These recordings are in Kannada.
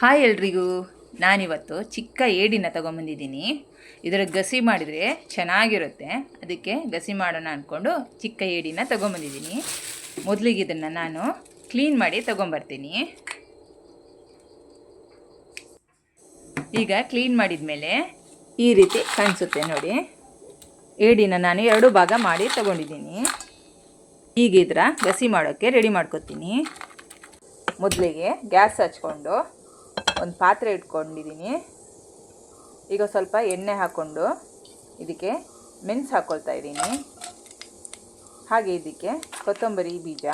ಹಾಯ್ ಎಲ್ರಿಗೂ. ನಾನಿವತ್ತು ಚಿಕ್ಕ ಏಡಿನ ತೊಗೊಂಬಂದಿದ್ದೀನಿ. ಇದರ ಗಸಿ ಮಾಡಿದರೆ ಚೆನ್ನಾಗಿರುತ್ತೆ, ಅದಕ್ಕೆ ಗಸಿ ಮಾಡೋಣ ಅಂದ್ಕೊಂಡು ಚಿಕ್ಕ ಏಡಿನ ತೊಗೊಂಬಂದಿದ್ದೀನಿ. ಮೊದಲಿಗೆ ಇದನ್ನು ನಾನು ಕ್ಲೀನ್ ಮಾಡಿ ತೊಗೊಂಬರ್ತೀನಿ. ಈಗ ಕ್ಲೀನ್ ಮಾಡಿದ ಮೇಲೆ ಈ ರೀತಿ ಕಾಣಿಸುತ್ತೆ ನೋಡಿ. ಏಡಿನ ನಾನು 2 ಭಾಗ ಮಾಡಿ ತೊಗೊಂಡಿದ್ದೀನಿ. ಈಗ ಇದರ ಗಸಿ ಮಾಡೋಕ್ಕೆ ರೆಡಿ ಮಾಡ್ಕೊತೀನಿ. ಮೊದಲಿಗೆ ಗ್ಯಾಸ್ ಹಚ್ಕೊಂಡು ಒಂದು ಪಾತ್ರೆ ಇಟ್ಕೊಂಡಿದ್ದೀನಿ. ಈಗ ಸ್ವಲ್ಪ ಎಣ್ಣೆ ಹಾಕ್ಕೊಂಡು ಇದಕ್ಕೆ ಮೆಣಸು ಹಾಕ್ಕೊಳ್ತಾ ಇದ್ದೀನಿ. ಹಾಗೆ ಇದಕ್ಕೆ ಕೊತ್ತಂಬರಿ ಬೀಜ,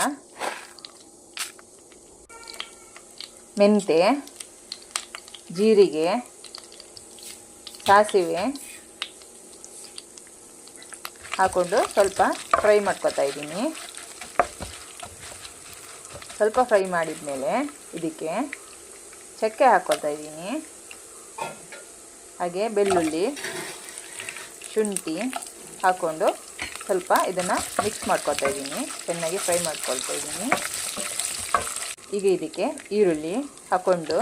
ಮೆಂತೆ, ಜೀರಿಗೆ, ಸಾಸಿವೆ ಹಾಕ್ಕೊಂಡು ಸ್ವಲ್ಪ ಫ್ರೈ ಮಾಡ್ಕೊತಾ ಇದ್ದೀನಿ. ಸ್ವಲ್ಪ ಫ್ರೈ ಮಾಡಿದ ಮೇಲೆ ಇದಕ್ಕೆ ಚಕ್ಕೆ ಹಾಕ್ಕೊಳ್ತಾ ಇದ್ದೀನಿ. ಹಾಗೆ ಬೆಳ್ಳುಳ್ಳಿ, ಶುಂಠಿ ಹಾಕ್ಕೊಂಡು ಸ್ವಲ್ಪ ಇದನ್ನು ಮಿಕ್ಸ್ ಮಾಡ್ಕೊಳ್ತಾ ಇದ್ದೀನಿ. ಚೆನ್ನಾಗಿ ಫ್ರೈ ಮಾಡ್ಕೊಳ್ತಾ ಇದ್ದೀನಿ. ಈಗ ಇದಕ್ಕೆ ಈರುಳ್ಳಿ ಹಾಕ್ಕೊಂಡು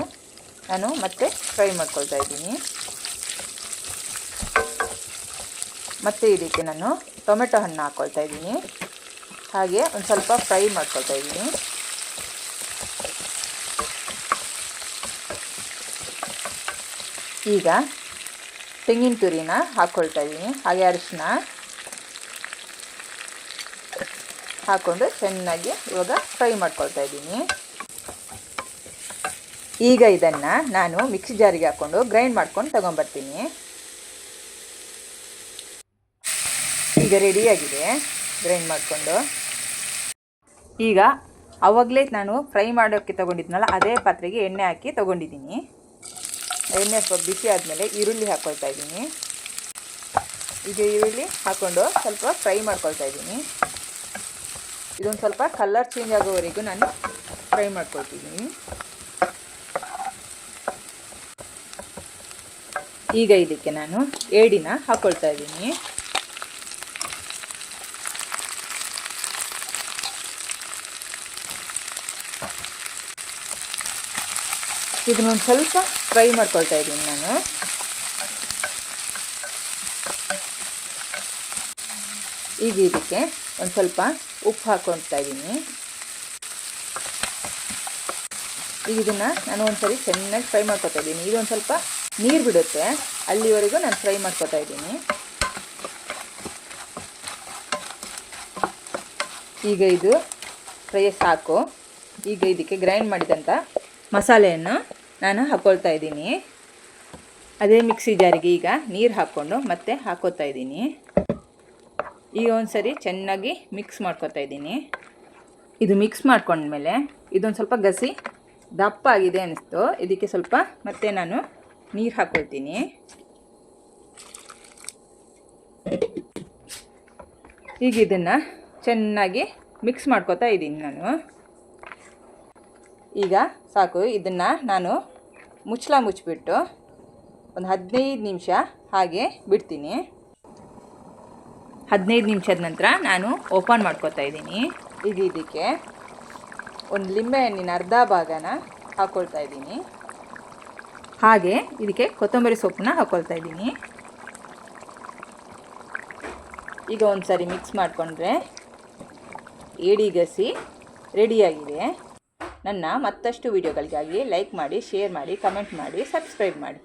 ನಾನು ಮತ್ತೆ ಫ್ರೈ ಮಾಡ್ಕೊಳ್ತಾ ಇದ್ದೀನಿ. ಮತ್ತು ಇದಕ್ಕೆ ನಾನು ಟೊಮೆಟೊ ಹಣ್ಣು ಹಾಕ್ಕೊಳ್ತಾ ಇದ್ದೀನಿ. ಹಾಗೆ ಒಂದು ಸ್ವಲ್ಪ ಫ್ರೈ ಮಾಡ್ಕೊಳ್ತಾ ಇದ್ದೀನಿ. ಈಗ ತೆಂಗಿನ ತುರಿನ ಹಾಕ್ಕೊಳ್ತಾ ಇದ್ದೀನಿ. ಹಾಗೆ ಅರಿಶಿನ ಹಾಕ್ಕೊಂಡು ಚೆನ್ನಾಗಿ ಇವಾಗ ಫ್ರೈ ಮಾಡ್ಕೊಳ್ತಾ ಇದ್ದೀನಿ. ಈಗ ಇದನ್ನು ನಾನು ಮಿಕ್ಸಿ ಜಾರಿಗೆ ಹಾಕ್ಕೊಂಡು ಗ್ರೈಂಡ್ ಮಾಡ್ಕೊಂಡು ತಗೊಂಬರ್ತೀನಿ. ಈಗ ರೆಡಿಯಾಗಿದೆ ಗ್ರೈಂಡ್ ಮಾಡಿಕೊಂಡು. ಈಗ ಆವಾಗಲೇ ನಾನು ಫ್ರೈ ಮಾಡೋಕ್ಕೆ ತೊಗೊಂಡಿದ್ನಲ್ಲ, ಅದೇ ಪಾತ್ರೆಗೆ ಎಣ್ಣೆ ಹಾಕಿ ತೊಗೊಂಡಿದ್ದೀನಿ. ಎಣ್ಣೆ ಸ್ವಲ್ಪ ಬಿಸಿ ಆದಮೇಲೆ ಈರುಳ್ಳಿ ಹಾಕ್ಕೊಳ್ತಾ ಇದ್ದೀನಿ. ಈಗ ಈರುಳ್ಳಿ ಹಾಕ್ಕೊಂಡು ಸ್ವಲ್ಪ ಫ್ರೈ ಮಾಡ್ಕೊಳ್ತಾ ಇದ್ದೀನಿ. ಇದೊಂದು ಸ್ವಲ್ಪ ಕಲರ್ ಚೇಂಜ್ ಆಗೋವರೆಗೂ ನಾನು ಫ್ರೈ ಮಾಡ್ಕೊಳ್ತಿದ್ದೀನಿ. ಈಗ ಇದಕ್ಕೆ ನಾನು ಏಡಿನ ಹಾಕ್ಕೊಳ್ತಾ ಇದ್ದೀನಿ. ಇದನ್ನೊಂದು ಸ್ವಲ್ಪ ಫ್ರೈ ಮಾಡ್ಕೊಳ್ತಾ ಇದ್ದೀನಿ ನಾನು. ಈಗ ಇದಕ್ಕೆ ಒಂದು ಸ್ವಲ್ಪ ಉಪ್ಪು ಹಾಕ್ಕೊಳ್ತಾ ಇದ್ದೀನಿ. ಈಗ ಇದನ್ನು ನಾನು ಒಂದ್ಸರಿ ಚೆನ್ನಾಗಿ ಫ್ರೈ ಮಾಡ್ಕೊತಾ ಇದ್ದೀನಿ. ಇದೊಂದು ಸ್ವಲ್ಪ ನೀರು ಬಿಡುತ್ತೆ, ಅಲ್ಲಿವರೆಗೂ ನಾನು ಫ್ರೈ ಮಾಡ್ಕೊತಾ ಇದ್ದೀನಿ. ಈಗ ಇದು ಫ್ರೈ ಸಾಕು. ಈಗ ಇದಕ್ಕೆ ಗ್ರೈಂಡ್ ಮಾಡಿದಂಥ ಮಸಾಲೆಯನ್ನು ನಾನು ಹಾಕ್ಕೊಳ್ತಾ ಇದ್ದೀನಿ. ಅದೇ ಮಿಕ್ಸಿ ಜಾರಿಗೆ ಈಗ ನೀರು ಹಾಕ್ಕೊಂಡು ಮತ್ತೆ ಹಾಕ್ಕೊತಾ ಇದ್ದೀನಿ. ಈಗ ಒಂದು ಸರಿ ಚೆನ್ನಾಗಿ ಮಿಕ್ಸ್ ಮಾಡ್ಕೊತಾ ಇದ್ದೀನಿ. ಇದು ಮಿಕ್ಸ್ ಮಾಡ್ಕೊಂಡ್ಮೇಲೆ ಇದೊಂದು ಸ್ವಲ್ಪ ಗಸಿ ದಪ್ಪ ಆಗಿದೆ ಅನ್ನಿಸ್ತು. ಇದಕ್ಕೆ ಸ್ವಲ್ಪ ಮತ್ತೆ ನಾನು ನೀರು ಹಾಕ್ಕೊಳ್ತೀನಿ. ಈಗ ಇದನ್ನು ಚೆನ್ನಾಗಿ ಮಿಕ್ಸ್ ಮಾಡ್ಕೊತಾ ಇದ್ದೀನಿ ನಾನು. ಈಗ ಸಾಕು. ಇದನ್ನು ನಾನು ಮುಚ್ಚಿಬಿಟ್ಟು ಒಂದು 15 ನಿಮಿಷ ಹಾಗೆ ಬಿಡ್ತೀನಿ. 15 ನಿಮಿಷದ ನಂತರ ನಾನು ಓಪನ್ ಮಾಡ್ಕೊತಾ ಇದ್ದೀನಿ. ಈಗ ಇದಕ್ಕೆ ಒಂದು ಲಿಂಬೆಹಣ್ಣಿನ ಅರ್ಧ ಭಾಗನ ಹಾಕ್ಕೊಳ್ತಾ ಇದ್ದೀನಿ. ಹಾಗೆ ಇದಕ್ಕೆ ಕೊತ್ತಂಬರಿ ಸೊಪ್ಪನ್ನ ಹಾಕ್ಕೊಳ್ತಾ ಇದ್ದೀನಿ. ಈಗ ಒಂದು ಸಾರಿ ಮಿಕ್ಸ್ ಮಾಡಿಕೊಂಡ್ರೆ ಏಡಿ ಗಸಿ ರೆಡಿಯಾಗಿದೆ. ನನ್ನ ಮತ್ತಷ್ಟು ವಿಡಿಯೋಗಳಿಗಾಗಿ ಲೈಕ್ ಮಾಡಿ, ಶೇರ್ ಮಾಡಿ, ಕಮೆಂಟ್ ಮಾಡಿ, ಸಬ್ಸ್ಕ್ರೈಬ್ ಮಾಡಿ.